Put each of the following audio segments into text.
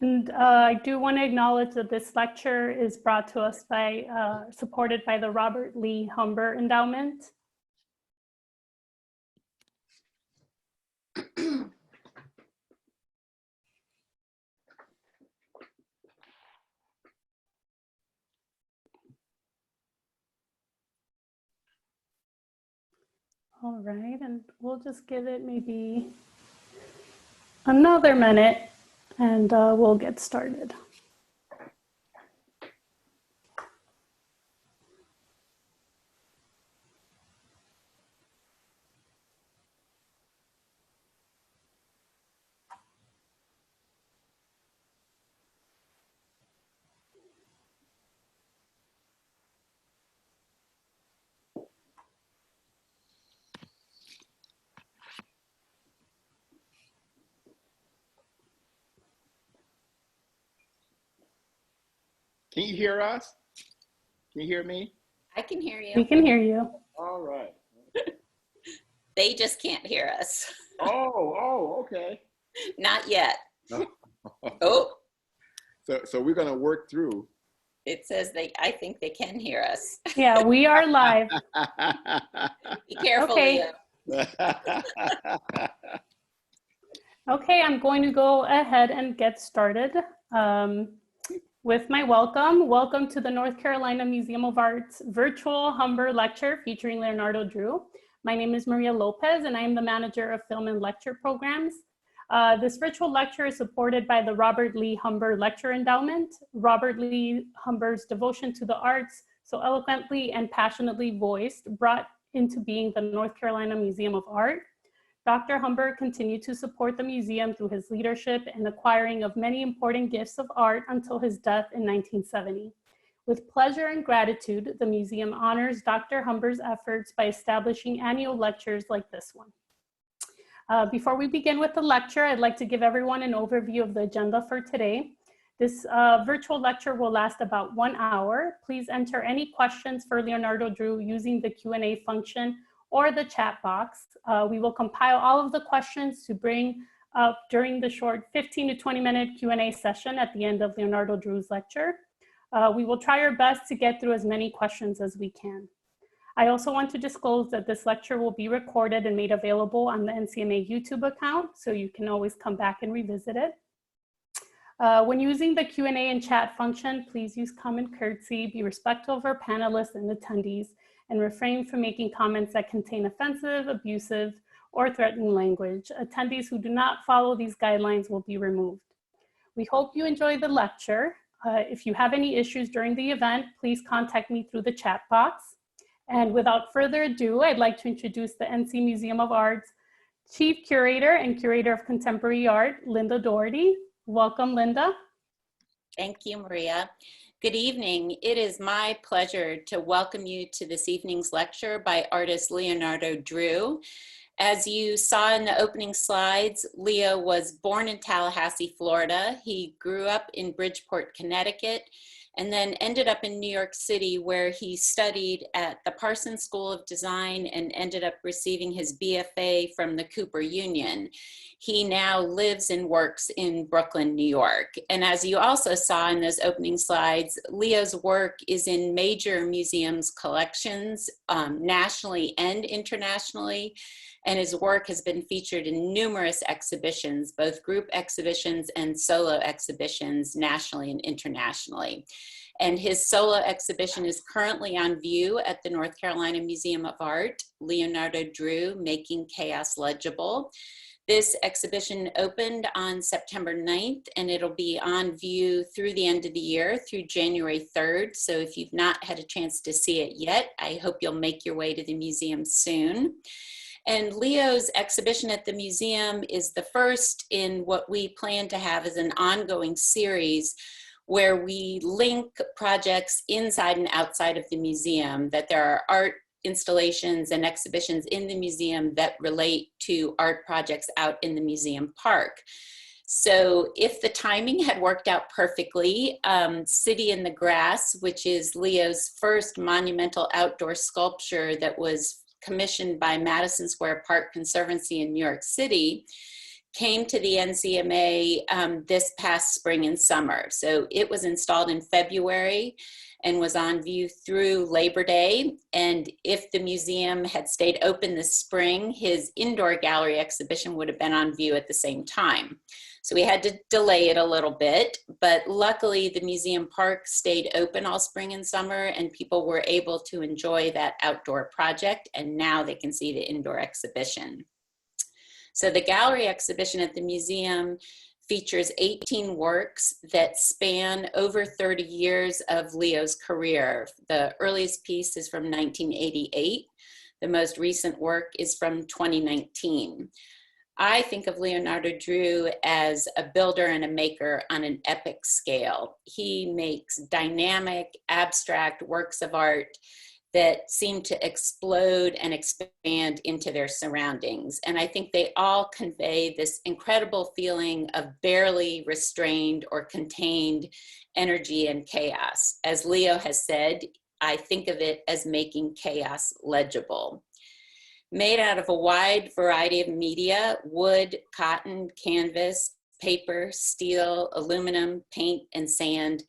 And I do want to acknowledge that this lecture is brought to us by, supported by the Robert Lee Humber Endowment. All right, and we'll just give it maybe another minute and we'll get started. Can you hear us? Can you hear me? I can hear you. We can hear you. All right. They just can't hear us. Oh, okay. Not yet. Oh. So we're gonna work through. It says I think they can hear us. Yeah, we are live. Be careful, Okay. Leo. Okay, I'm going to go ahead and get started with my welcome. Welcome to the North Carolina Museum of Art's virtual Humber lecture featuring Leonardo Drew. My name is Maria Lopez and I am the manager of film and lecture programs. This virtual lecture is supported by the Robert Lee Humber Lecture Endowment. Robert Lee Humber's devotion to the arts, so eloquently and passionately voiced, brought into being the North Carolina Museum of Art. Dr. Humber continued to support the museum through his leadership and acquiring of many important gifts of art until his death in 1970. With pleasure and gratitude, the museum honors Dr. Humber's efforts by establishing annual lectures like this one. Before we begin with the lecture, I'd like to give everyone an overview of the agenda for today. This virtual lecture will last about 1 hour. Please enter any questions for Leonardo Drew using the Q&A function or the chat box. We will compile all of the questions to bring up during the short 15 to 20 minute Q&A session at the end of Leonardo Drew's lecture. We will try our best to get through as many questions as we can. I also want to disclose that this lecture will be recorded and made available on the NCMA YouTube account, so you can always come back and revisit it. When using the Q&A and chat function, please use common courtesy, be respectful of our panelists and attendees, and refrain from making comments that contain offensive, abusive, or threatening language. Attendees who do not follow these guidelines will be removed. We hope you enjoy the lecture. If you have any issues during the event, please contact me through the chat box. And without further ado, I'd like to introduce the NC Museum of Art's Chief Curator and Curator of Contemporary Art, Linda Doherty. Welcome, Linda. Thank you, Maria. Good evening. It is my pleasure to welcome you to this evening's lecture by artist Leonardo Drew. As you saw in the opening slides, Leo was born in Tallahassee, Florida. He grew up in Bridgeport, Connecticut, and then ended up in New York City, where he studied at the Parsons School of Design and ended up receiving his BFA from the Cooper Union. He now lives and works in Brooklyn, New York. And as you also saw in those opening slides, Leo's work is in major museums' collections, nationally and internationally. And his work has been featured in numerous exhibitions, both group exhibitions and solo exhibitions, nationally and internationally. And his solo exhibition is currently on view at the North Carolina Museum of Art, Leonardo Drew, Making Chaos Legible. This exhibition opened on September 9th, and it'll be on view through the end of the year, through January 3rd. So if you've not had a chance to see it yet, I hope you'll make your way to the museum soon. And Leo's exhibition at the museum is the first in what we plan to have as an ongoing series where we link projects inside and outside of the museum, that there are art installations and exhibitions in the museum that relate to art projects out in the museum park. So if the timing had worked out perfectly, City in the Grass, which is Leo's first monumental outdoor sculpture that was commissioned by Madison Square Park Conservancy in New York City, came to the NCMA this past spring and summer. So it was installed in February and was on view through Labor Day. And if the museum had stayed open this spring, his indoor gallery exhibition would have been on view at the same time. So we had to delay it a little bit, but luckily the museum park stayed open all spring and summer, and people were able to enjoy that outdoor project, and now they can see the indoor exhibition. So the gallery exhibition at the museum features 18 works that span over 30 years of Leo's career. The earliest piece is from 1988. The most recent work is from 2019. I think of Leonardo Drew as a builder and a maker on an epic scale. He makes dynamic, abstract works of art that seem to explode and expand into their surroundings. And I think they all convey this incredible feeling of barely restrained or contained energy and chaos. As Leo has said, I think of it as making chaos legible. Made out of a wide variety of media: wood, cotton, canvas, paper, steel, aluminum, paint, and sand,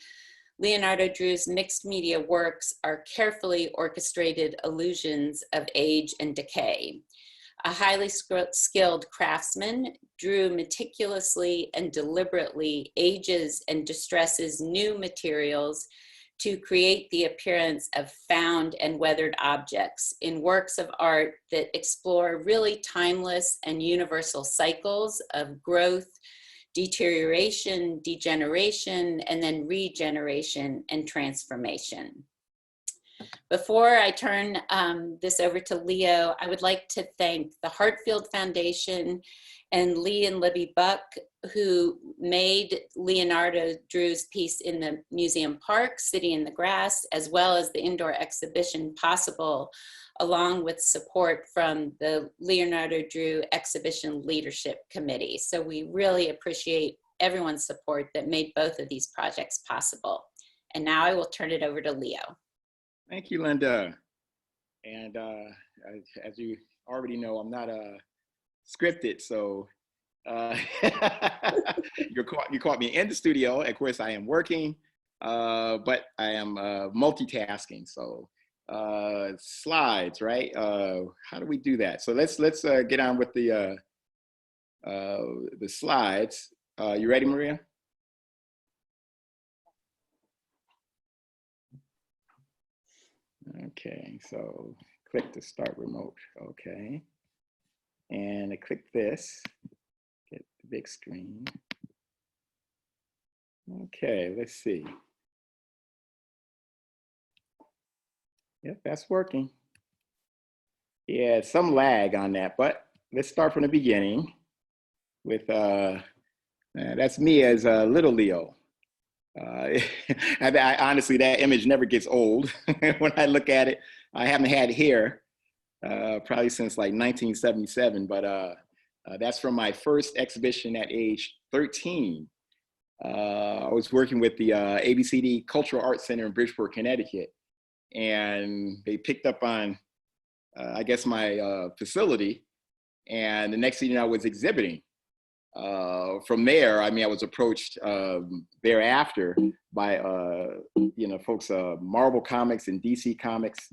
Leonardo Drew's mixed media works are carefully orchestrated illusions of age and decay. A highly skilled craftsman, Drew meticulously and deliberately ages and distresses new materials to create the appearance of found and weathered objects in works of art that explore really timeless and universal cycles of growth, deterioration, degeneration, and then regeneration and transformation. Before I turn this over to Leo, I would like to thank the Hartfield Foundation and Lee and Libby Buck, who made Leonardo Drew's piece in the museum park, City in the Grass, as well as the indoor exhibition possible, along with support from the Leonardo Drew Exhibition Leadership Committee. So we really appreciate everyone's support that made both of these projects possible. And now I will turn it over to Leo. Thank you, Linda. And as you already know, I'm not scripted, so you caught me in the studio. Of course, I am working, but I am multitasking. So slides, right? How do we do that? So let's get on with the slides. You ready, Maria? Okay, so click to start remote. Okay. And I click this, get the big screen. Okay, let's see. Yep, that's working. Yeah, some lag on that, but let's start from the beginning with, that's me as little Leo. I honestly, that image never gets old. When I look at it, I haven't had hair probably since like 1977, but that's from my first exhibition at age 13. I was working with the ABCD Cultural Arts Center in Bridgeport, Connecticut, and they picked up on, I guess, my facility, and the next thing you know, I was exhibiting. From there, I mean, I was approached thereafter by, you know, folks, Marvel Comics and DC Comics,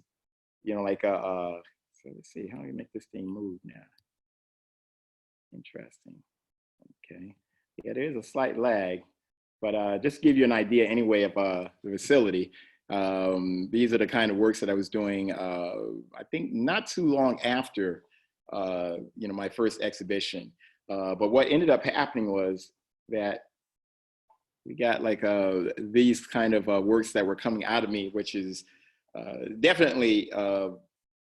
you know, like, so let's see, how do we make this thing move now? Interesting. Okay. Yeah, there is a slight lag, but just to give you an idea anyway of the facility, these are the kind of works that I was doing, I think not too long after, you know, my first exhibition. But what ended up happening was that we got like these kind of works that were coming out of me, which is definitely,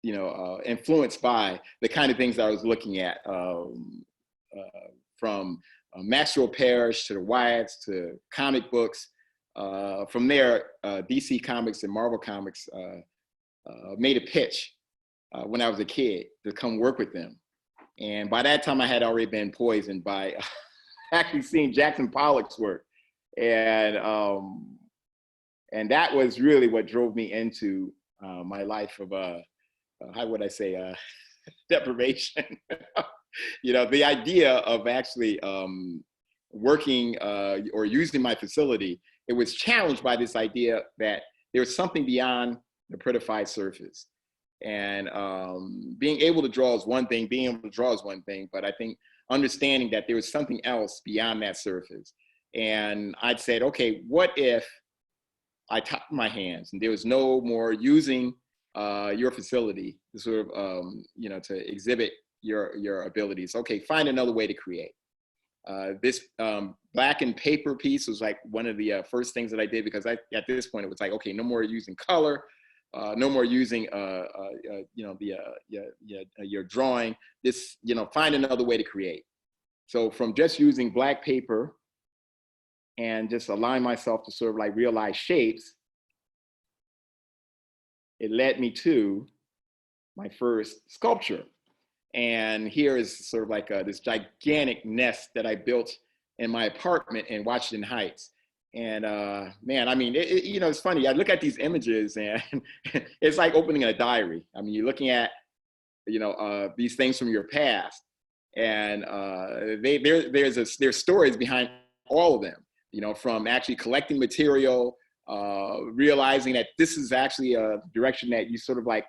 you know, influenced by the kind of things that I was looking at, from Maxwell Parrish to the Wyatts to comic books. From there, DC Comics and Marvel Comics made a pitch when I was a kid to come work with them. And by that time, I had already been poisoned by actually seeing Jackson Pollock's work. And that was really what drove me into my life of how would I say, deprivation. You know, the idea of actually working or using my facility, it was challenged by this idea that there was something beyond the prettified surface. And being able to draw is one thing, but I think understanding that there was something else beyond that surface. And I'd said, okay, what if I tied my hands and there was no more using your facility to sort of, you know, to exhibit your abilities. Okay, find another way to create. This black and paper piece was like one of the first things that I did, because at this point it was like, okay, no more using color, no more using you know, your drawing. This, you know, find another way to create. So from just using black paper and just allowing myself to sort of like realize shapes, it led me to my first sculpture. And here is sort of like this gigantic nest that I built in my apartment in Washington Heights. And man, I mean, you know, it's funny. I look at these images and it's like opening a diary. I mean, you're looking at, you know, these things from your past, and there's stories behind all of them. You know, from actually collecting material, realizing that this is actually a direction that you sort of like,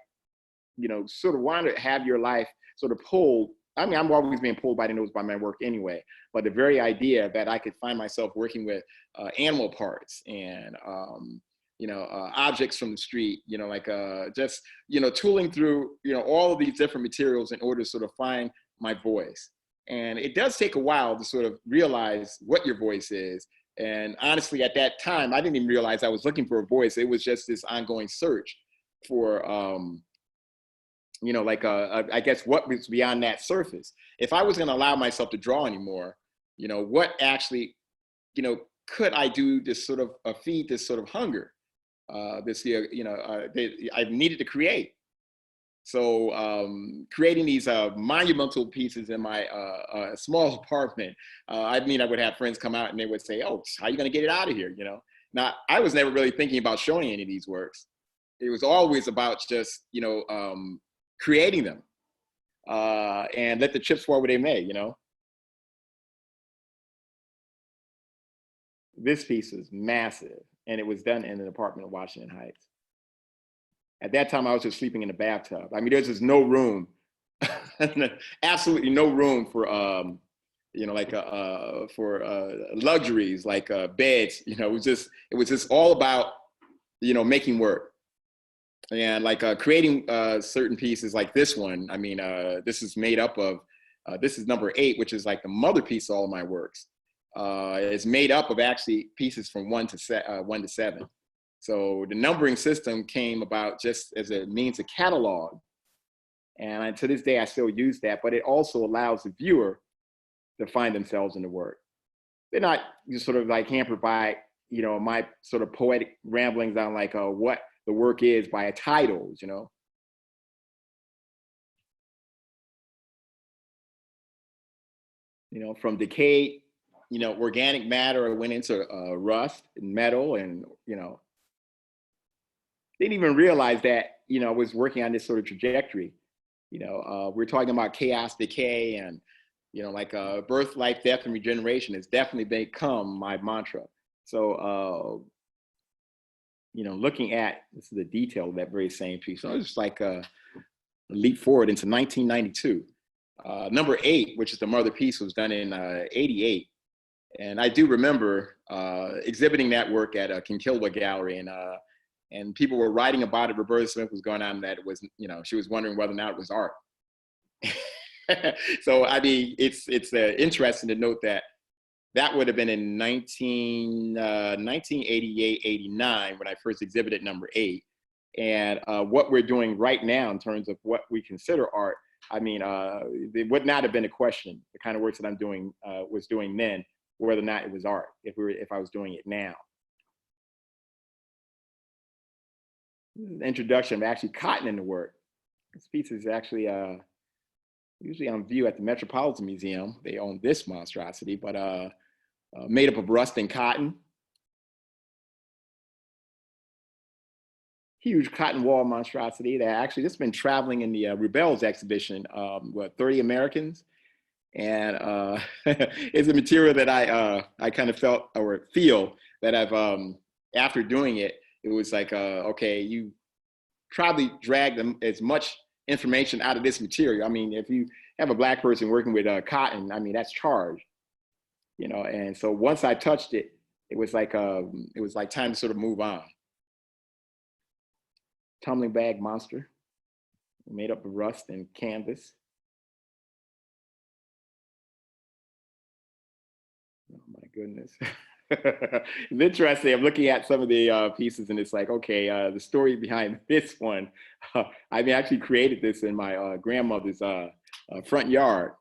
you know, sort of want to have your life sort of pulled. I mean, I'm always being pulled by the nose by my work anyway, but the very idea that I could find myself working with animal parts and, you know, objects from the street, you know, like just, you know, tooling through, you know, all of these different materials in order to sort of find my voice. And it does take a while to sort of realize what your voice is. And honestly, at that time, I didn't even realize I was looking for a voice. It was just this ongoing search for, you know, like, I guess what was beyond that surface. If I was going to allow myself to draw anymore, you know, what actually, you know, could I do to sort of feed this sort of hunger, this, you know, I needed to create. So creating these monumental pieces in my small apartment, I mean, I would have friends come out and they would say, oh, how are you going to get it out of here? You know, now I was never really thinking about showing any of these works. It was always about just, you know, creating them and let the chips fall where they may, you know. This piece is massive, and it was done in an apartment in Washington Heights. At that time, I was just sleeping in the bathtub. I mean, there's just no room, absolutely no room for, you know, like for luxuries like beds. You know, it was just all about, you know, making work. And like creating certain pieces like this one. I mean, this is made up of, this is number 8, which is like the mother piece of all of my works. It's made up of actually pieces from 1 to 7. So the numbering system came about just as a means to catalog. And to this day, I still use that, but it also allows the viewer to find themselves in the work. They're not just sort of like hampered by, you know, my sort of poetic ramblings on like what the work is by titles, you know. You know, from decay, you know, organic matter, I went into rust and metal, and, you know, didn't even realize that, you know, I was working on this sort of trajectory. You know, we're talking about chaos, decay, and, you know, like birth, life, death, and regeneration has definitely become my mantra. So, you know, looking at, this is the detail of that very same piece. So it's just like a leap forward into 1992. Number 8, which is the mother piece, was done in 88. And I do remember exhibiting that work at a Kinkilwa Gallery, and people were writing about it. Roberta Smith was going on that it was, you know, she was wondering whether or not it was art. So, I mean, it's interesting to note that that would have been in 1988, 89, when I first exhibited number 8. And what we're doing right now in terms of what we consider art, I mean, it would not have been a question, the kind of works that I'm doing, was doing then, whether or not it was art, if I was doing it now. The introduction of actually cotton in the work. This piece is actually usually on view at the Metropolitan Museum. They own this monstrosity, but made up of rust and cotton. huge cotton wall monstrosity that actually just been traveling in the Rebels exhibition, 30 Americans. And it's a material that I kind of felt or feel that I've, after doing it, it was like, okay, you probably dragged them as much information out of this material. I mean, if you have a Black person working with cotton, I mean, that's charged, you know. And so once I touched it, it was like time to sort of move on. Tumbling bag monster, made up of rust and canvas. Oh my goodness. It's interesting. I'm looking at some of the pieces and it's like, okay, the story behind this one, I actually created this in my grandmother's front yard.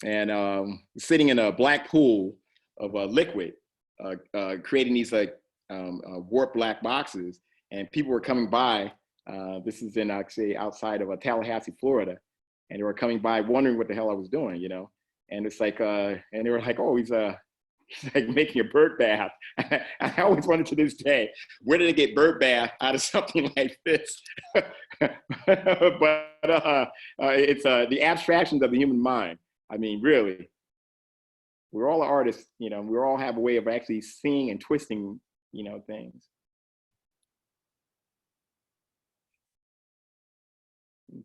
And sitting in a black pool of liquid, creating these like warped black boxes. And people were coming by. This is in actually outside of Tallahassee, Florida. And they were coming by wondering what the hell I was doing, you know? And it's like, and they were like, oh, he's like making a bird bath. I always wondered to this day, where did they get bird bath out of something like this? But it's the abstractions of the human mind. I mean, really, we're all artists, you know, we all have a way of actually seeing and twisting, you know, things.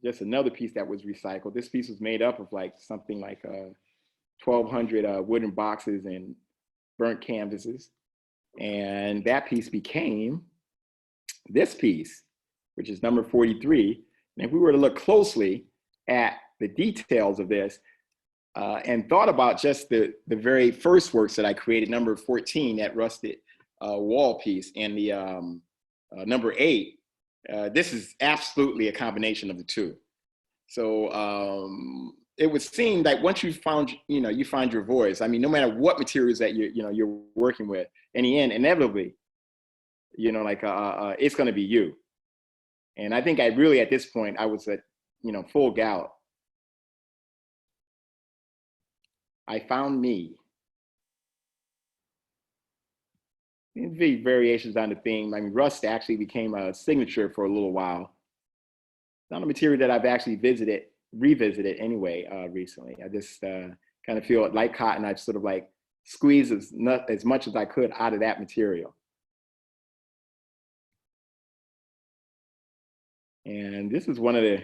Just another piece that was recycled. This piece was made up of like something like 1,200 wooden boxes and burnt canvases. And that piece became this piece, which is number 43. And if we were to look closely at the details of this and thought about just the very first works that I created, number 14, that rusted wall piece, and the number 8, this is absolutely a combination of the two. So it would seem that once you found, you know, you find your voice. I mean, no matter what materials that you're working with, in the end, inevitably, you know, like it's going to be you. And I think I really, at this point, I was at, you know, full gout. I found me. The variations on the theme. I mean, rust actually became a signature for a little while. Not a material that I've actually revisited anyway recently. I just kind of feel like cotton, I've sort of like squeezed as much as I could out of that material. And this is one of the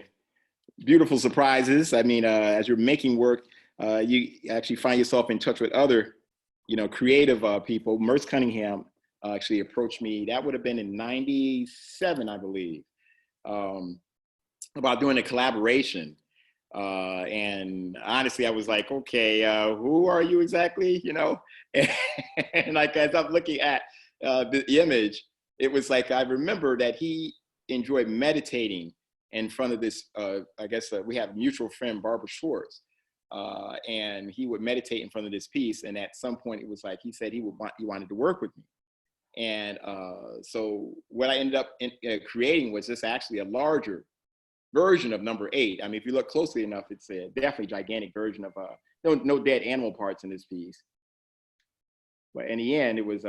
beautiful surprises. I mean, as you're making work, you actually find yourself in touch with other, you know, creative people. Merce Cunningham actually approached me. That would have been in '97, I believe, about doing a collaboration. And honestly, I was like, okay, who are you exactly? You know, and like as I'm looking at the image, it was like I remember that he enjoyed meditating in front of this. I guess we have a mutual friend, Barbara Schwartz, and he would meditate in front of this piece. And at some point, it was like he said he wanted to work with me. And so what I ended up creating was this actually a larger version of number 8. I mean, if you look closely enough, it's a definitely gigantic version of no dead animal parts in this piece. But in the end, it was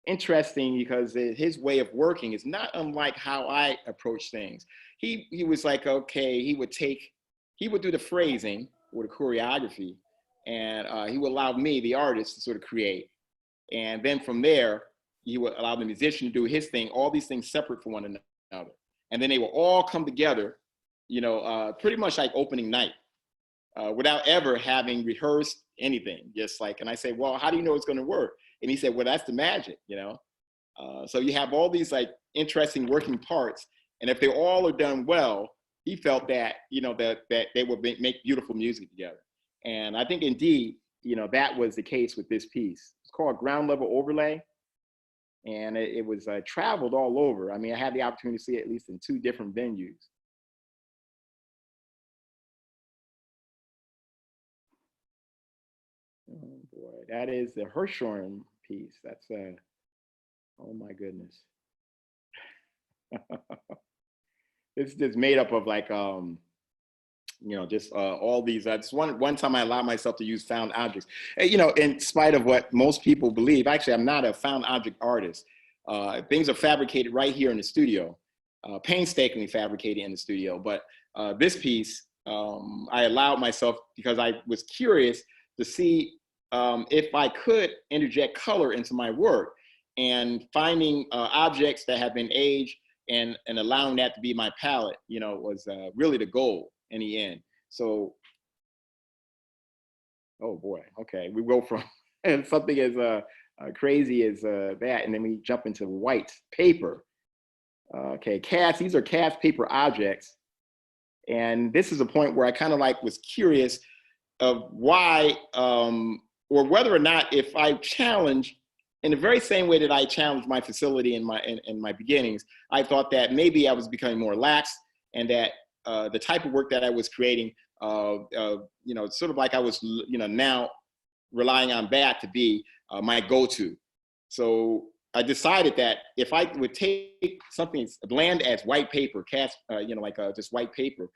interesting because his way of working is not unlike how I approach things. He was like, okay, he would do the phrasing or the choreography, and he would allow me, the artist, to sort of create. And then from there, he would allow the musician to do his thing, all these things separate from one another. And then they will all come together, you know, pretty much like opening night, without ever having rehearsed anything. Just like, and I say, well, how do you know it's going to work? And he said, well, that's the magic, you know. So you have all these like interesting working parts, and if they all are done well, he felt that, you know, that they would make beautiful music together. And I think indeed, you know, that was the case with this piece. It's called Ground Level Overlay. And it was traveled all over. I mean, I had the opportunity to see it at least in 2 different venues. Oh boy, that is the Hirshhorn piece. That's oh my goodness. It's just made up of like, you know, just all these. Just one time I allowed myself to use found objects. You know, in spite of what most people believe, actually, I'm not a found object artist. Things are fabricated right here in the studio, painstakingly fabricated in the studio. But this piece, I allowed myself, because I was curious to see if I could interject color into my work, and finding objects that have been aged and allowing that to be my palette, you know, was really the goal in the end. So, oh boy, okay, we go from something as crazy as that, and then we jump into white paper. Okay, these are cast paper objects. And this is a point where I kind of like was curious of why, or whether or not, if I challenge in the very same way that I challenged my facility in my beginnings, I thought that maybe I was becoming more lax, and that the type of work that I was creating, you know, sort of like I was, you know, now relying on that to be my go-to. So I decided that if I would take something as bland as white paper, you know, like just white paper,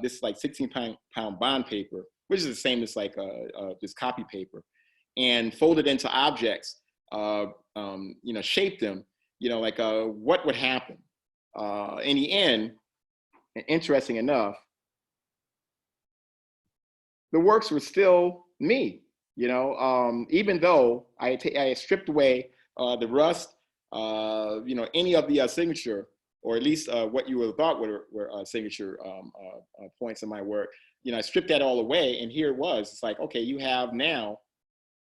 this is like 16-pound bond paper, which is the same as like just copy paper, and fold it into objects, you know, shape them, you know, like what would happen? In the end, interesting enough, the works were still me, you know, even though I stripped away the rust, you know, any of the signature, or at least what you would have thought were signature points in my work. You know, I stripped that all away, and here it was. It's like, okay, you have now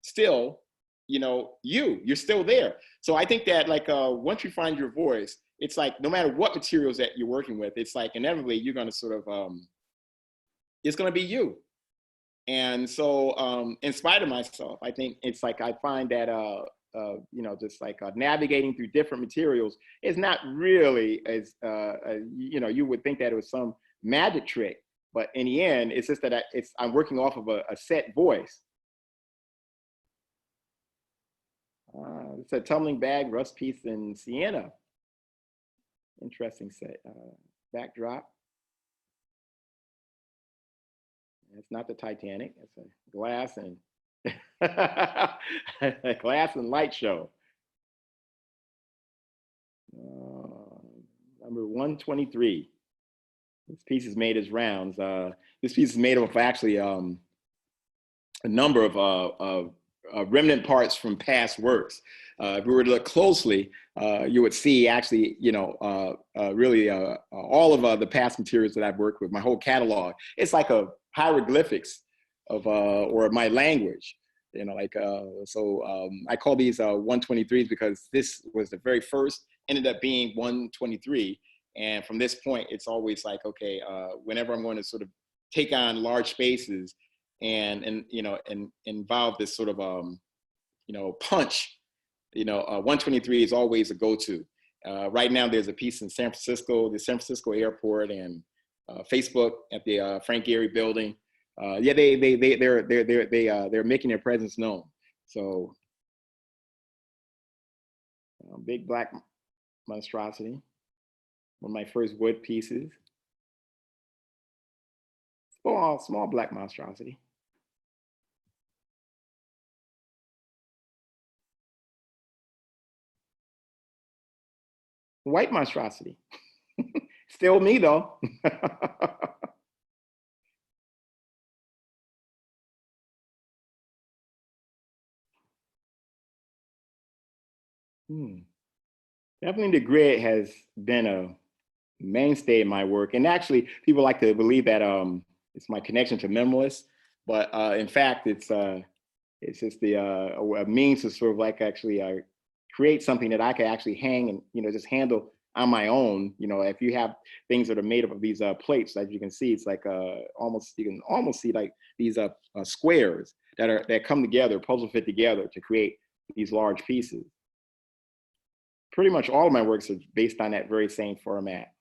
still, you know, you're still there. So I think that, like, once you find your voice, it's like no matter what materials that you're working with, it's like inevitably you're going to sort of, it's going to be you. And so, in spite of myself, I think it's like I find that, you know, just like navigating through different materials is not really as, you know, you would think that it was some magic trick, but in the end, it's just that I'm working off of a set voice. It's a tumbling bag, rust piece in Sienna. Interesting set. Backdrop. It's not the Titanic. It's a glass and a glass and light show. Number 123. This piece is made as rounds. This piece is made of actually a number of remnant parts from past works. If we were to look closely, you would see actually, you know, really all of the past materials that I've worked with, my whole catalog. It's like a hieroglyphics of, or my language, you know, like, so I call these 123s because this was the very first, ended up being 123. And from this point, it's always like, okay, whenever I'm going to sort of take on large spaces and you know, and involve this sort of, you know, punch, you know, 123 is always a go-to. Right now, there's a piece in San Francisco, the San Francisco airport, and Facebook at the Frank Gehry building. Yeah, they're making their presence known. So, big black monstrosity, one of my first wood pieces. Small black monstrosity. White monstrosity. Still me though. Definitely the grid has been a mainstay in my work. And actually people like to believe that it's my connection to minimalists, but in fact, it's just a means to sort of like actually create something that I can actually hang and, you know, just handle on my own. You know, if you have things that are made up of these plates, as you can see, it's like almost, you can almost see like these squares that come together, puzzle fit together to create these large pieces. Pretty much all of my works are based on that very same format.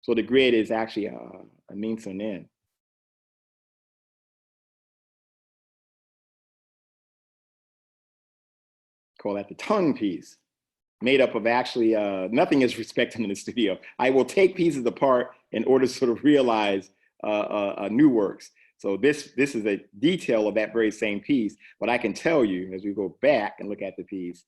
So the grid is actually a means to an end. Call that the tongue piece, made up of actually, nothing is respected in the studio. I will take pieces apart in order to sort of realize new works. So this is a detail of that very same piece, but I can tell you as we go back and look at the piece,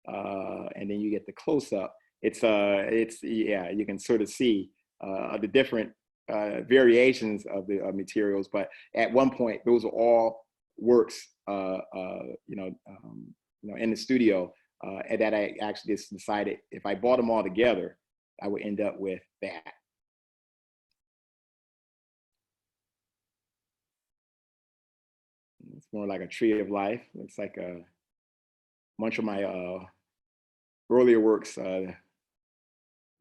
and then you get the close-up. Yeah, you can sort of see the different variations of the materials, but at one point, those are all works, in the studio, and that I actually just decided if I bought them all together, I would end up with that. It's more like a tree of life. It's like a bunch of my earlier works,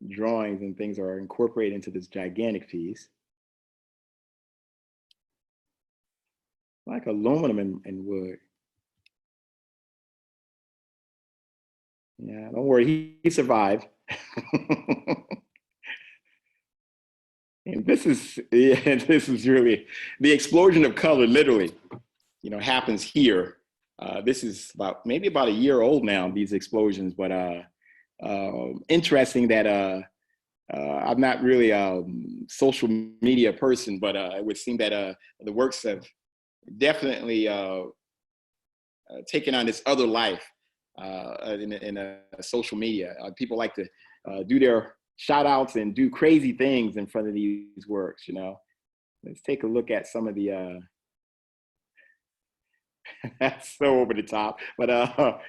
drawings and things are incorporated into this gigantic piece. Like aluminum and wood. Yeah, don't worry, he survived. And this is really, the explosion of color literally, happens here. This is maybe about a year old now, these explosions, but interesting that I'm not really a social media person, but it would seem that the works have definitely taken on this other life in social media. People like to do their shout outs and do crazy things in front of these works, Let's take a look at some of the, that's so over the top, but I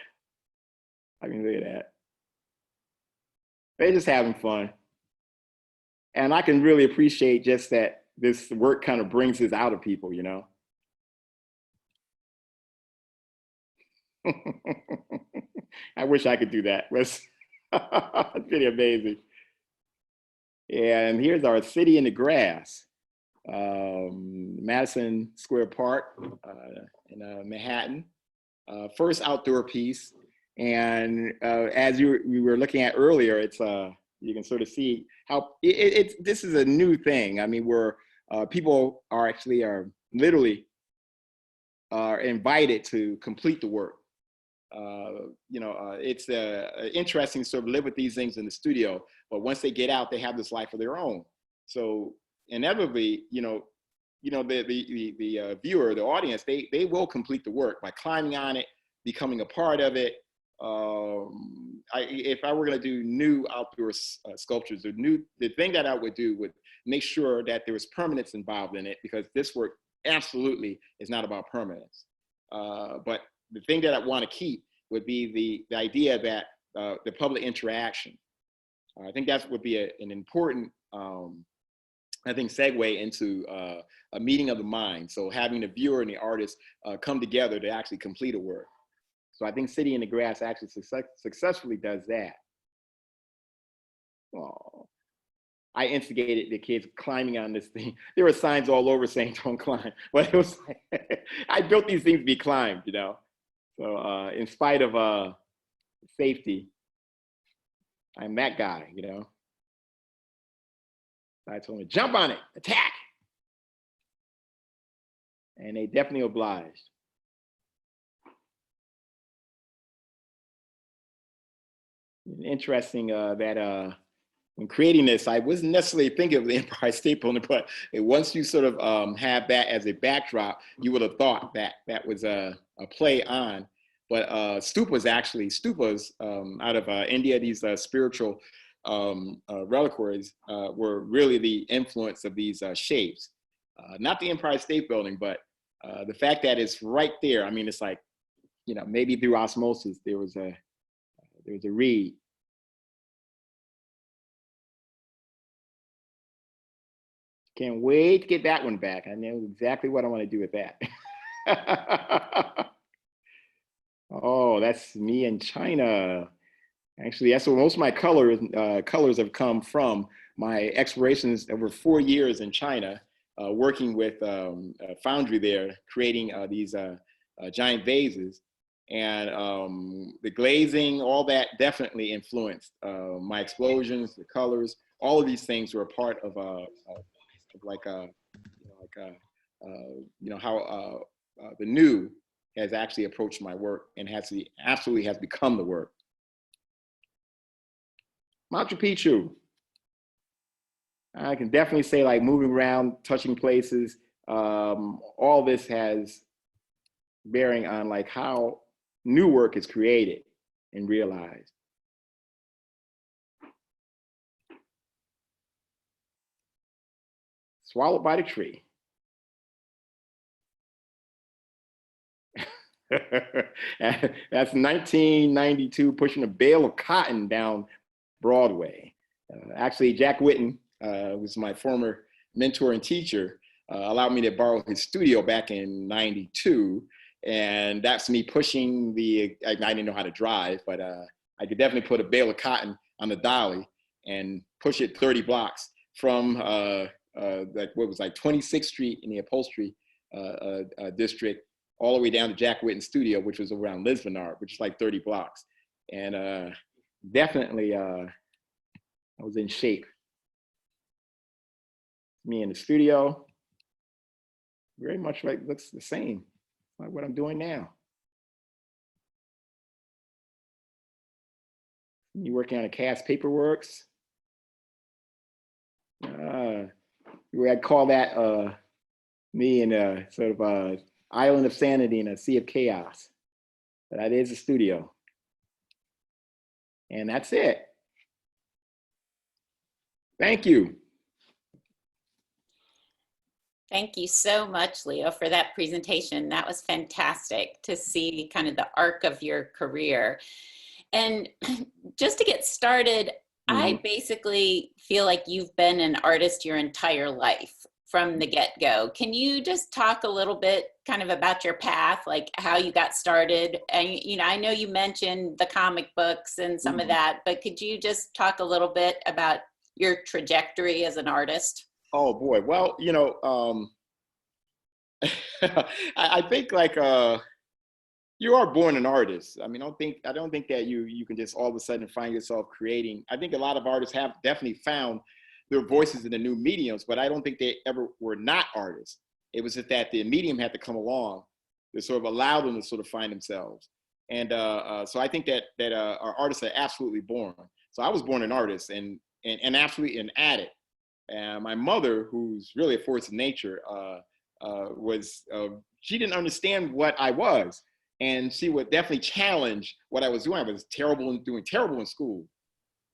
mean, look at that. They're just having fun. And I can really appreciate just that this work kind of brings this out of people, I wish I could do that. It's pretty amazing. And here's our city in the grass, Madison Square Park in Manhattan. First outdoor piece. And as we were looking at earlier, it's you can sort of see how this is a new thing. I mean, where people are literally invited to complete the work. It's interesting to sort of live with these things in the studio, but once they get out, they have this life of their own. So inevitably, the viewer, the audience, they will complete the work by climbing on it, becoming a part of it. If I were going to do new outdoor sculptures, the thing that I would do would make sure that there was permanence involved in it, because this work absolutely is not about permanence. But the thing that I want to keep would be the idea that the public interaction. I think that would be an important, segue into a meeting of the mind. So having the viewer and the artist come together to actually complete a work. So I think City in the Grass actually successfully does that. Oh, I instigated the kids climbing on this thing. There were signs all over saying don't climb, but it was like, I built these things to be climbed, So in spite of safety, I'm that guy, I told them, jump on it, attack. And they definitely obliged. Interesting that when creating this, I wasn't necessarily thinking of the Empire State Building, but once you sort of have that as a backdrop, you would have thought that that was a play on. But Stoop was out of India. These spiritual reliquaries were really the influence of these shapes. Not the Empire State Building, but the fact that it's right there. I mean, it's like, maybe through osmosis, there was a reed. Can't wait to get that one back. I know exactly what I want to do with that. Oh, that's me in China. Actually, that's where most of my colors have come from. My explorations over 4 years in China, working with a foundry there, creating these giant vases. And the glazing, all that definitely influenced my explosions, the colors. All of these things were a part of how the new has actually approached my work and absolutely has become the work. Machu Picchu. I can definitely say, like, moving around, touching places, all this has bearing on like how new work is created. and realized. Swallowed by the tree. That's 1992, pushing a bale of cotton down Broadway. Actually, Jack Whitten was my former mentor and teacher, allowed me to borrow his studio back in 92. And that's me pushing I didn't know how to drive, but I could definitely put a bale of cotton on the dolly and push it 30 blocks from what was like 26th Street in the upholstery district, all the way down to Jack Whitten's studio, which was around Lisbonard, which is like 30 blocks. And definitely, I was in shape. Me in the studio, very much like looks the same, like what I'm doing now. You working on a cast paperworks. Where I'd call that me in a sort of a island of sanity in a sea of chaos. But that is a studio. And that's it. Thank you. Thank you so much, Leo, for that presentation. That was fantastic to see kind of the arc of your career. And just to get started, I basically feel like you've been an artist your entire life from the get-go. Can you just talk a little bit kind of about your path, like how you got started? And, you know, I know you mentioned the comic books and some of that, but could you just talk a little bit about your trajectory as an artist? Oh boy, well, you know, I think like you are born an artist. I mean, I don't think that you can just all of a sudden find yourself creating. I think a lot of artists have definitely found their voices in the new mediums, but I don't think they ever were not artists. It was just that the medium had to come along to sort of allow them to sort of find themselves. And so I think that our artists are absolutely born. So I was born an artist and absolutely an addict. And my mother, who's really a force of nature, she didn't understand what I was. And she would definitely challenge what I was doing. I was doing terrible in school,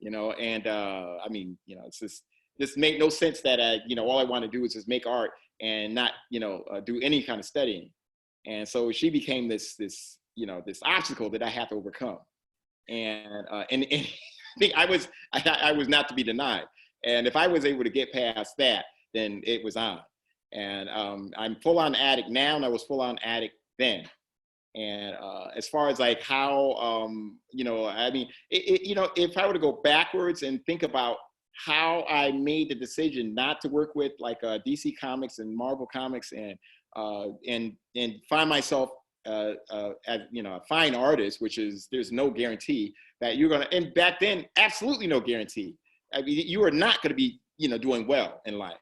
you know, and I mean, you know, it's just, this made no sense that, you know, all I want to do is just make art and not, you know, do any kind of studying. And so she became this, you know, this obstacle that I had to overcome. And I think I was not to be denied. And if I was able to get past that, then it was on. And I'm full on addict now, and I was full on addict then. And as far as like how, you know, I mean, you know, if I were to go backwards and think about how I made the decision not to work with like DC Comics and Marvel Comics and find myself as, you know, a fine artist, which is, there's no guarantee that you're gonna, and back then, absolutely no guarantee. I mean, you are not gonna be, you know, doing well in life.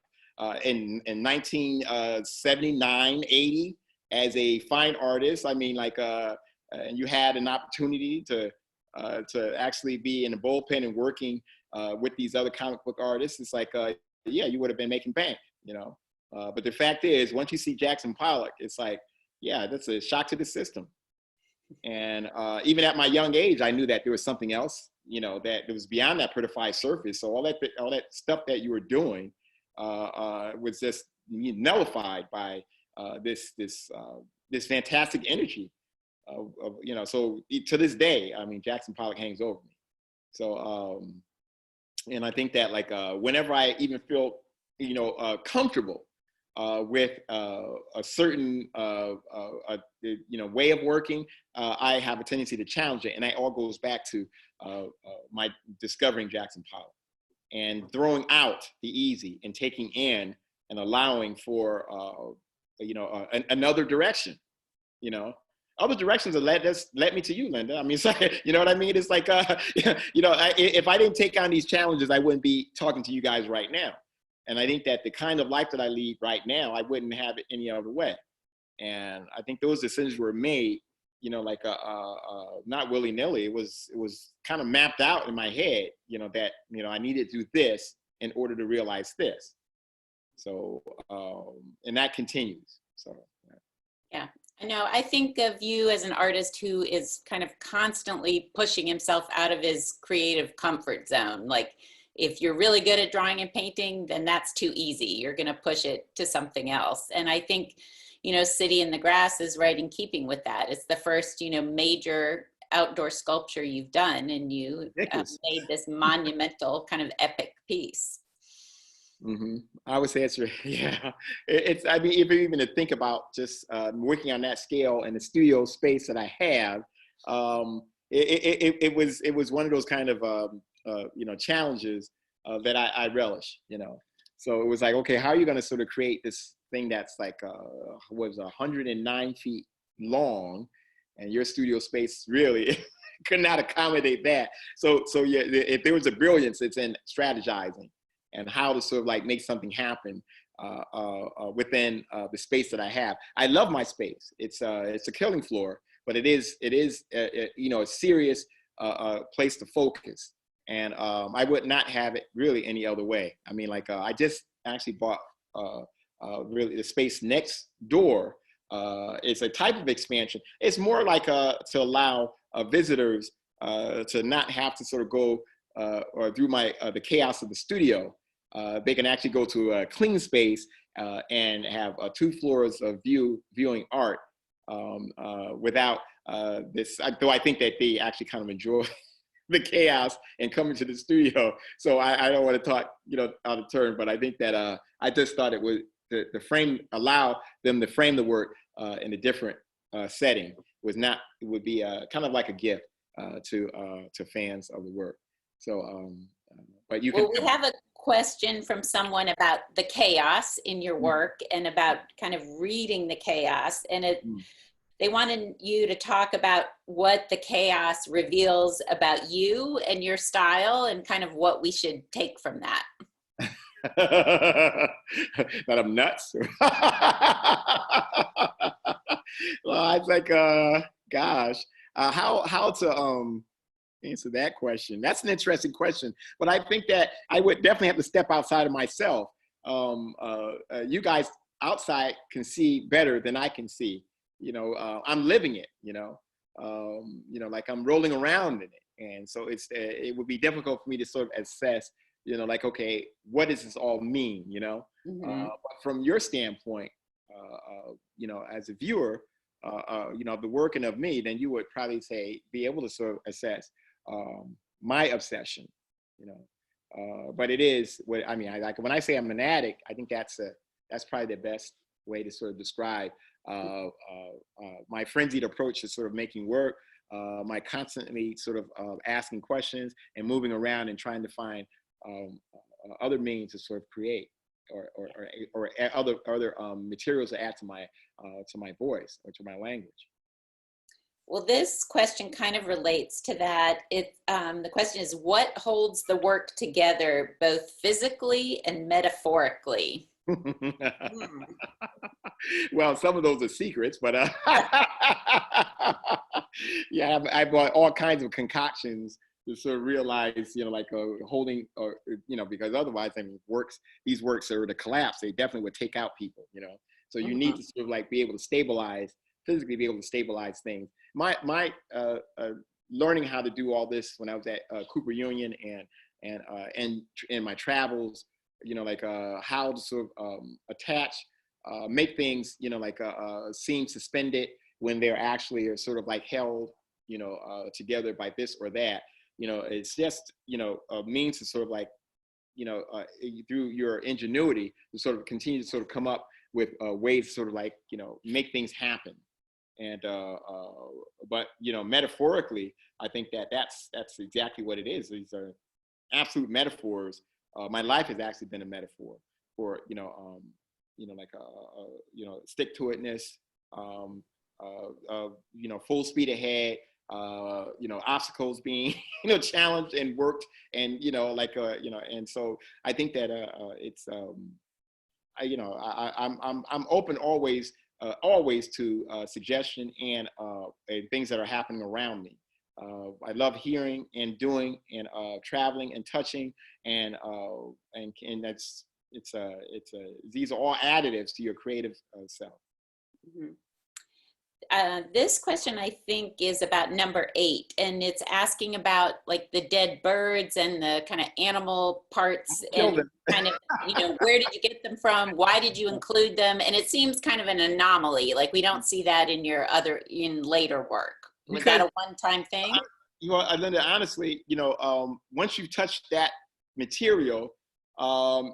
In 1979, 80, as a fine artist, I mean, like, and you had an opportunity to actually be in the bullpen and working with these other comic book artists. It's like, yeah, you would have been making bank, you know. But the fact is, once you see Jackson Pollock, it's like, yeah, that's a shock to the system. And even at my young age, I knew that there was something else, you know, that was beyond that prettified surface. So all that stuff that you were doing was just nullified by this fantastic energy of, you know. So to this day, I mean, Jackson Pollock hangs over me. So and I think that like whenever I even feel, you know, comfortable with a certain you know, way of working, I have a tendency to challenge it, and that all goes back to my discovering Jackson Pollock and throwing out the easy and taking in and allowing for you know, another direction, you know. Other directions that led me to you, Linda. I mean, it's like, you know what I mean? It's like, you know, if I didn't take on these challenges, I wouldn't be talking to you guys right now. And I think that the kind of life that I lead right now, I wouldn't have it any other way. And I think those decisions were made, you know, like not willy-nilly. It was kind of mapped out in my head, you know, that, you know, I needed to do this in order to realize this. So, and that continues. So. Yeah, I know, I think of you as an artist who is kind of constantly pushing himself out of his creative comfort zone. Like if you're really good at drawing and painting, then that's too easy. You're going to push it to something else. And I think, you know, City in the Grass is right in keeping with that. It's the first, you know, major outdoor sculpture you've done, and you made this monumental kind of epic piece. Mm-hmm. I would say it's yeah. It's I mean even to think about just working on that scale and the studio space that I have, it was one of those kind of you know, challenges that I relish. You know, so it was like, okay, how are you going to sort of create this thing that's like was 109 feet long, and your studio space really could not accommodate that. So yeah, if there was a brilliance, it's in strategizing and how to sort of like make something happen within the space that I have. I love my space. It's a killing floor, but it is you know, a serious place to focus. And I would not have it really any other way. I mean, like I just actually bought really the space next door. It's a type of expansion. It's more like to allow visitors to not have to sort of go or through the chaos of the studio. They can actually go to a clean space and have 2 floors of viewing art without this. Though I think that they actually kind of enjoy the chaos and coming to the studio. So I don't want to talk, you know, out of turn, but I think that I just thought it was the frame, allow them to frame the work in a different setting would be kind of like a gift to fans of the work. So, but you can. Well, we have a question from someone about the chaos in your work and about kind of reading the chaos, and they wanted you to talk about what the chaos reveals about you and your style and kind of what we should take from that. That I'm nuts. Well, I think, gosh, how to answer that question. That's an interesting question, but I think that I would definitely have to step outside of myself. You guys outside can see better than I can see. You know, I'm living it. You know, like I'm rolling around in it, and so it would be difficult for me to sort of assess. You know, like, okay, what does this all mean? You know, but from your standpoint, you know, as a viewer, you know, the working of me, then you would probably be able to sort of assess my obsession. You know, but it is what I mean. Like when I say I'm an addict, I think that's probably the best way to sort of describe my frenzied approach to sort of making work, my constantly sort of asking questions and moving around and trying to find other means to sort of create or other materials to add to my voice or to my language. Well, this question kind of relates to that. The question is, what holds the work together both physically and metaphorically? Well, some of those are secrets, but yeah, I bought all kinds of concoctions to sort of realize, you know, like holding, or you know, because otherwise, I mean, these works are to collapse. They definitely would take out people, you know. So you need to sort of like be able to physically be able to stabilize things. My learning how to do all this when I was at Cooper Union and in my travels, you know, like how to sort of attach, make things, you know, like seem suspended when they're actually are sort of like held, you know, together by this or that. You know, it's just, you know, a means to sort of like, you know, through your ingenuity to sort of continue to sort of come up with ways to sort of like, you know, make things happen. And but you know, metaphorically, I think that's exactly what it is. These are absolute metaphors. My life has actually been a metaphor for, you know, like you know, stick to itness, you know, full speed ahead, you know, obstacles being, you know, challenged and worked, and you know, like you know, and so I think that it's you know, I'm open always to suggestion and things that are happening around me. I love hearing and doing and traveling and touching and that's these are all additives to your creative self. This question, I think, is about number 8, and it's asking about like the dead birds and the kind of animal parts and kind of, where did you get them from? Why did you include them? And it seems kind of an anomaly. Like we don't see that in later work. Was that a one-time thing? Linda, honestly, once you've touched that material,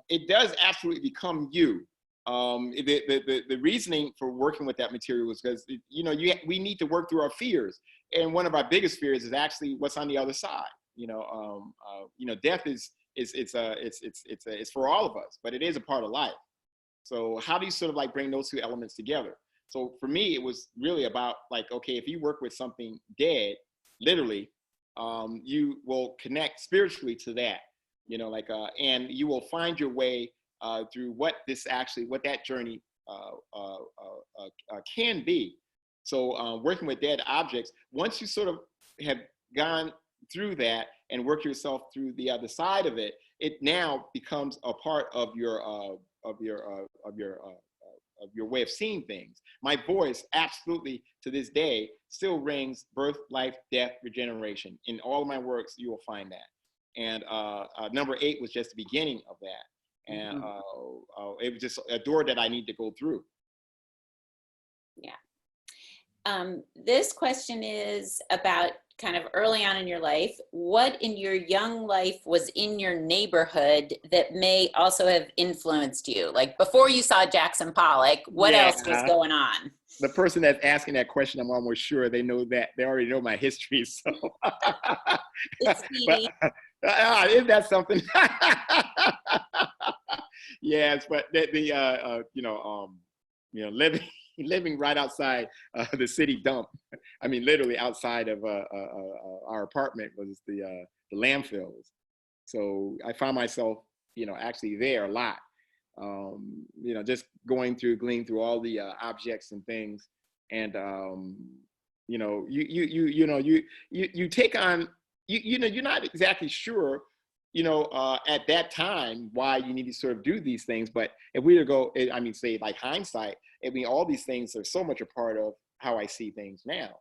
it does absolutely become you. The reasoning for working with that material was because we need to work through our fears, and one of our biggest fears is actually what's on the other side. Death it's for all of us, but it is a part of life. So how do you sort of like bring those two elements together? So for me, it was really about like, okay, if you work with something dead, literally, you will connect spiritually to that, and you will find your way through what that journey can be. So working with dead objects, once you sort of have gone through that and work yourself through the other side of it, it now becomes a part of your way of seeing things. My voice, absolutely, to this day, still rings birth, life, death, regeneration. In all of my works, you will find that. And number 8 was just the beginning of that. And it was just a door that I need to go through. Yeah. This question is about kind of early on in your life. What in your young life was in your neighborhood that may also have influenced you? Like before you saw Jackson Pollock, what else was going on? The person that's asking that question, I'm almost sure they already know my history. So it's Speedy. Isn't that something? Yes, but living right outside the city dump. I mean, literally outside of our apartment was the landfills. So I found myself, actually there a lot. Just gleaning through all the objects and things, and you take on, you're not exactly sure, at that time why you need to sort of do these things. But if we were to go, say like hindsight, all these things are so much a part of how I see things now.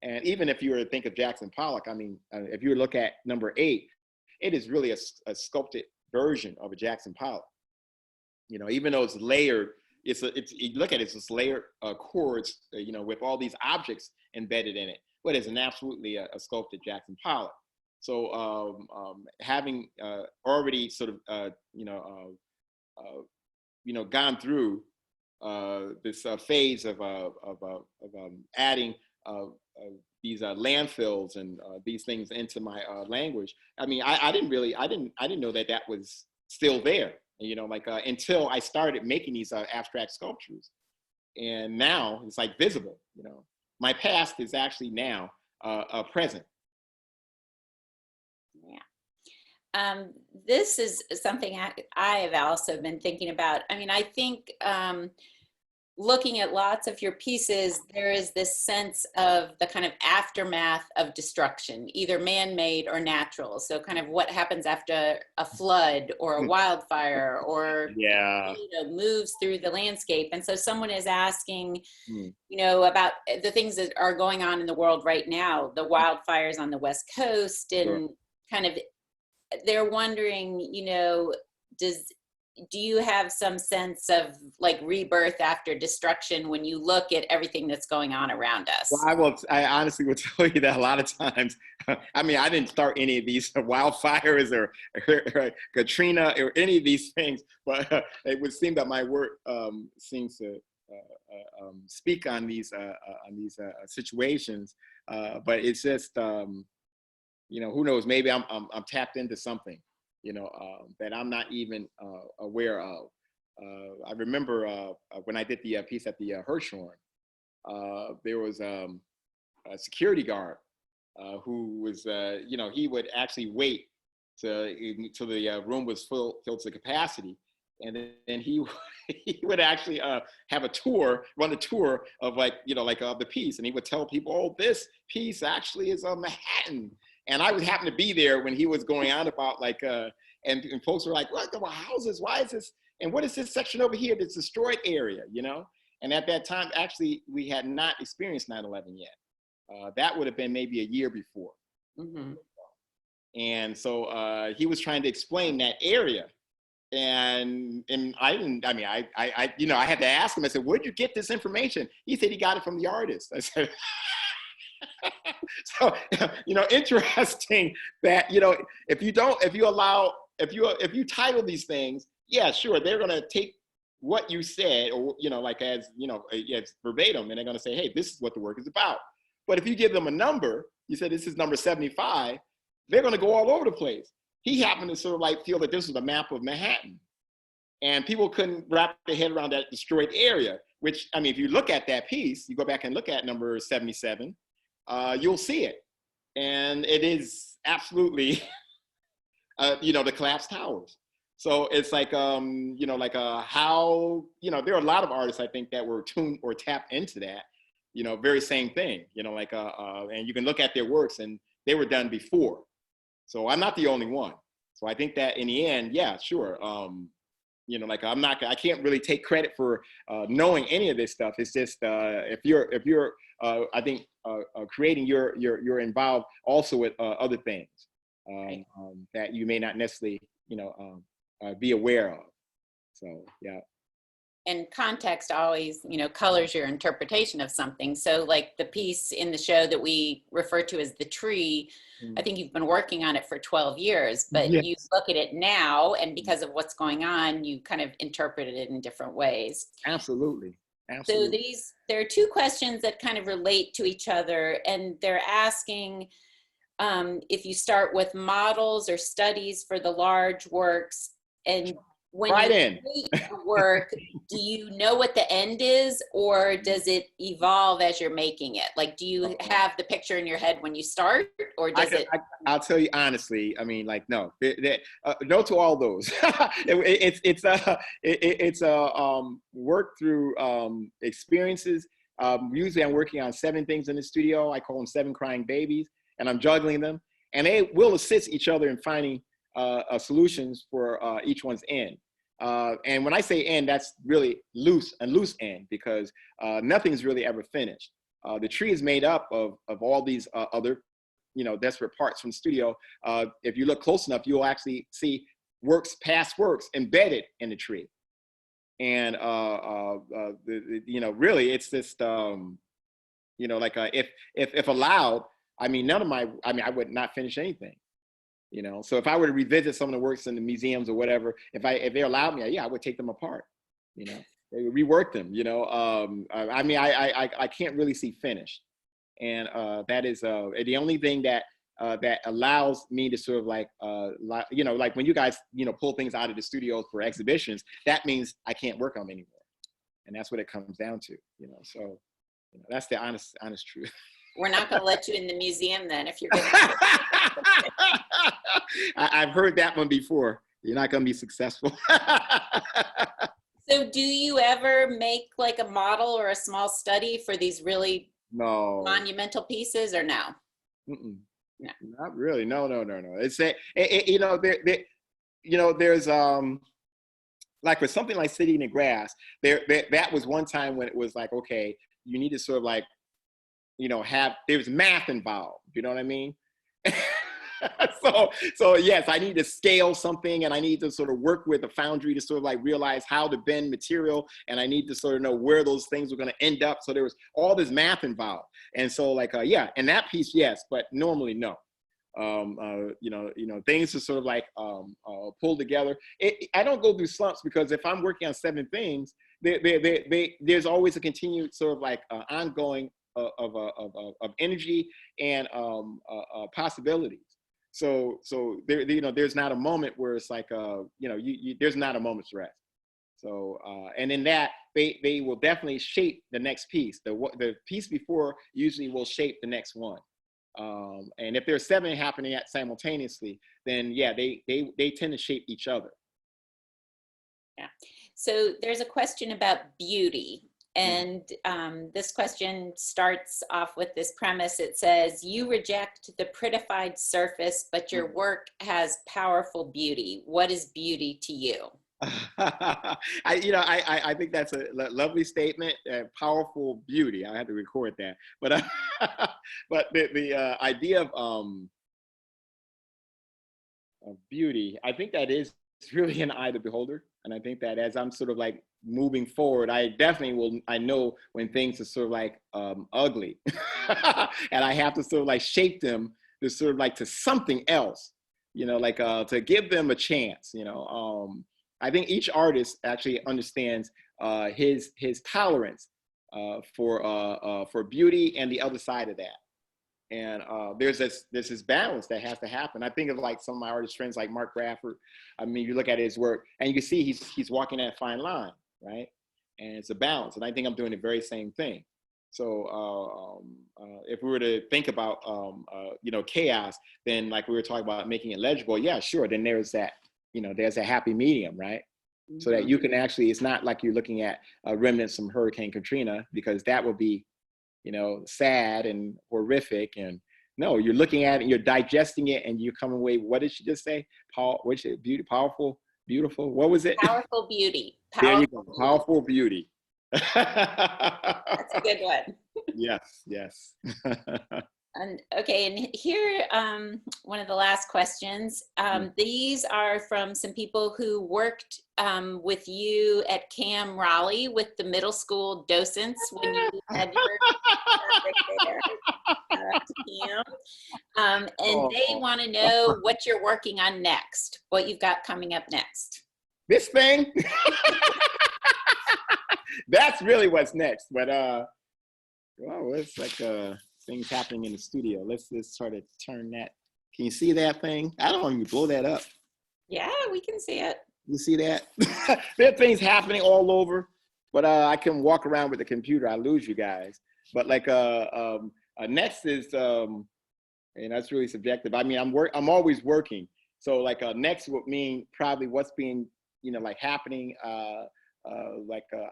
And even if you were to think of Jackson Pollock, if you look at number 8, it is really a sculpted version of a Jackson Pollock. Even though it's layered, you look at it, it's just layered chords, with all these objects embedded in it. But it's absolutely a sculpted Jackson Pollock. So having already sort of gone through this phase of adding these landfills and these things into my language, I didn't know that was still there. Until I started making these abstract sculptures, and now it's like visible. My past is actually now present. Yeah. This is something I have also been thinking about. I think looking at lots of your pieces, there is this sense of the kind of aftermath of destruction, either man-made or natural. So kind of what happens after a flood or a wildfire or moves through the landscape. And so someone is asking, about the things that are going on in the world right now, the wildfires on the West Coast, and kind of they're wondering, do you have some sense of like rebirth after destruction when you look at everything that's going on around us? Well, I honestly will tell you that a lot of times, I didn't start any of these wildfires or Katrina or any of these things, but it would seem that my work seems to speak on these situations. But it's just, who knows, maybe I'm tapped into something, that I'm not even aware of. I remember when I did the piece at the Hirshhorn, there was a security guard who was, he would actually wait till the room was filled to capacity. And then he would actually have run a tour of the piece. And he would tell people, oh, this piece actually is a Manhattan. And I would happen to be there when he was going on about and folks were like, what, the houses, why is this? And what is this section over here, this destroyed area, And at that time, actually, we had not experienced 9/11 yet. That would have been maybe a year before. Mm-hmm. And so he was trying to explain that area. And I didn't, I mean, I had to ask him, I said, where'd you get this information? He said he got it from the artist. I said, so, interesting that, if you title these things, yeah, sure, they're going to take what you said, or, as verbatim, and they're going to say, hey, this is what the work is about. But if you give them a number, you said this is number 75, they're going to go all over the place. He happened to sort of like feel that this was a map of Manhattan, and people couldn't wrap their head around that destroyed area, which, I mean, if you look at that piece, you go back and look at number 77, you'll see it. And it is absolutely, the collapsed towers. So it's like, how, there are a lot of artists, I think, that were tuned or tapped into that, very same thing, and you can look at their works and they were done before. So I'm not the only one. So I think that in the end, yeah, sure. I can't really take credit for knowing any of this stuff. It's just if you're I think creating, you're involved also with other things Right. that you may not necessarily be aware of. So yeah. And context always, colors your interpretation of something. So like the piece in the show that we refer to as The Tree, I think you've been working on it for 12 years, but Yes. you look at it now, and because of what's going on, you kind of interpreted it in different ways. Absolutely. So Absolutely. there are two questions that kind of relate to each other, and they're asking if you start with models or studies for the large works, and when Right you in. create a work, do you know what the end is, or does it evolve as you're making it? Like, do you have the picture in your head when you start, or does it? I'll tell you honestly. I mean, like, no, no to all those. It's work through experiences. Usually, I'm working on 7 things in the studio. I call them 7 crying babies, and I'm juggling them, and they will assist each other in finding solutions for each one's end. And when I say end, that's really a loose end, because nothing's really ever finished. The tree is made up of all these other, desperate parts from the studio. If you look close enough, you'll actually see past works embedded in the tree. And really, it's just, if allowed, I mean, I would not finish anything. So if I were to revisit some of the works in the museums or whatever, if they allowed me, yeah, I would take them apart, rework them, I can't really see finished. And that is the only thing that allows me to sort of like when you guys, pull things out of the studios for exhibitions, that means I can't work on them anymore. And that's what it comes down to, so that's the honest truth. We're not going to let you in the museum then, if you're going to. I've heard that one before. You're not going to be successful. So do you ever make like a model or a small study for these really monumental pieces, or no? Mm-mm. No, not really. No. It's there's like with something like City in the Grass, that was one time when it was like, okay, you need to sort of like, there's math involved, you know what I mean? So yes, I need to scale something, and I need to sort of work with a foundry to sort of like realize how to bend material, and I need to sort of know where those things were going to end up. So there was all this math involved. And so like, yeah, and that piece, yes, but normally no. Things are sort of like pulled together. I don't go through slumps, because if I'm working on 7 things, there's always a continued sort of like ongoing of energy and possibilities. So there's not a moment where it's like there's not a moment's rest. So and in that they will definitely shape the next piece. The piece before usually will shape the next one. And if there's 7 happening simultaneously, then yeah, they tend to shape each other. Yeah. So there's a question about beauty. And this question starts off with this premise. It says, you reject the prettified surface, but your work has powerful beauty. What is beauty to you? I think that's a lovely statement, powerful beauty. I had to record that, but but the idea of beauty, I think that is really an eye of the beholder, and I think that as I'm sort of like moving forward, I definitely will. I know when things are sort of like ugly, and I have to sort of like shape them to sort of like to something else, like to give them a chance. I think each artist actually understands his tolerance for beauty and the other side of that. And there's this balance that has to happen. I think of like some of my artist friends like Mark Bradford. I mean, you look at his work and you can see he's walking that fine line, right? And it's a balance. And I think I'm doing the very same thing. So if we were to think about chaos, then like we were talking about making it legible, yeah, sure. Then there's that, there's a happy medium, right? Mm-hmm. So that you can actually, it's not like you're looking at remnants from Hurricane Katrina, because that would be, sad and horrific. And no, you're looking at it, you're digesting it, and you're coming away. What did she just say? What's it? Beauty, powerful, beautiful. What was it? Powerful beauty. There you go. Powerful beauty. That's a good one. Yes. And okay, and here, one of the last questions. These are from some people who worked with you at CAM Raleigh with the middle school docents when you had your there. And they want to know what you're working on next, what you've got coming up next. This thing? That's really what's next. But well, it's like things happening in the studio. Let's sort of turn that. Can you see that thing? I don't want you to blow that up. Yeah, we can see it. You see that? There are things happening all over, but I can walk around with the computer. I lose you guys. But like next is, and that's really subjective. I mean, I'm always working. So like next would mean probably what's being, like happening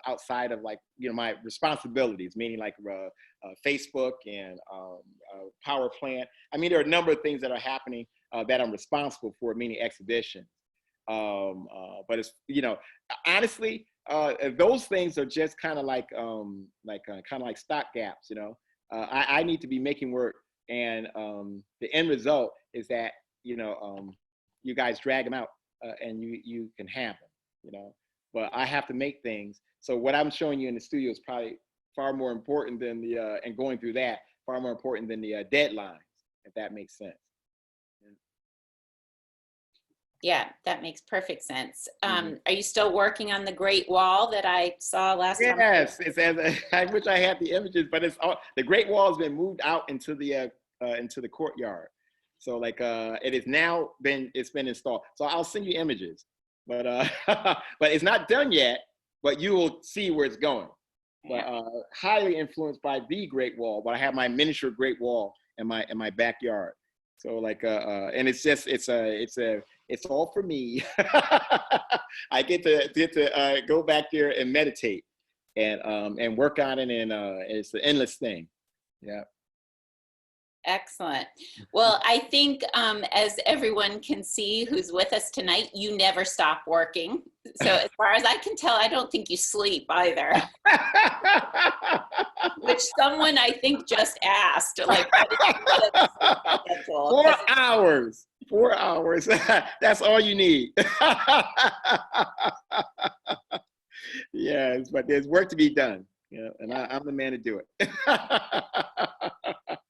outside of like, my responsibilities, meaning like Facebook and power plant. I mean, there are a number of things that are happening that I'm responsible for, meaning exhibition. But it's, honestly, those things are just kind of like stopgaps, I need to be making work, and the end result is that, you guys drag them out and you can have them, but I have to make things. So what I'm showing you in the studio is probably far more important than and going through that, far more important than the deadlines, if that makes sense. Yeah, that makes perfect sense. Are you still working on the Great Wall that I saw last time? Yes, I wish I had the images, but the Great Wall has been moved out into the courtyard. So like it is now it's been installed. So I'll send you images, but but it's not done yet. But you will see where it's going. But highly influenced by the Great Wall. But I have my miniature Great Wall in my backyard. So like and it's just it's all for me. I get to go back there and meditate and work on it, and it's an endless thing. Yeah. Excellent. Well, I think as everyone can see who's with us tonight, you never stop working. So as far as I can tell, I don't think you sleep either. Which someone I think just asked, like, 4 hours. 4 hours. That's all you need. Yes, but there's work to be done. And I'm the man to do it.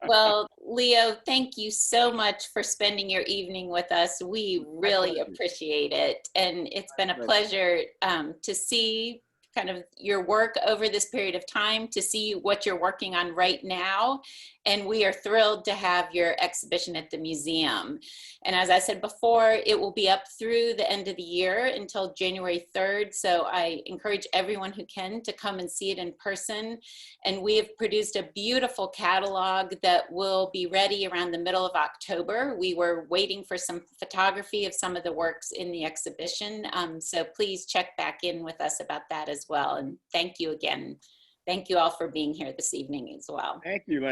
Well, Leo, thank you so much for spending your evening with us. We really appreciate it. And it's been a pleasure to see kind of your work over this period of time, to see what you're working on right now. And we are thrilled to have your exhibition at the museum. And as I said before, it will be up through the end of the year until January 3rd. So I encourage everyone who can to come and see it in person. And we have produced a beautiful catalog that will be ready around the middle of October. We were waiting for some photography of some of the works in the exhibition. So please check back in with us about that as well. And thank you again. Thank you all for being here this evening as well. Thank you, Linda.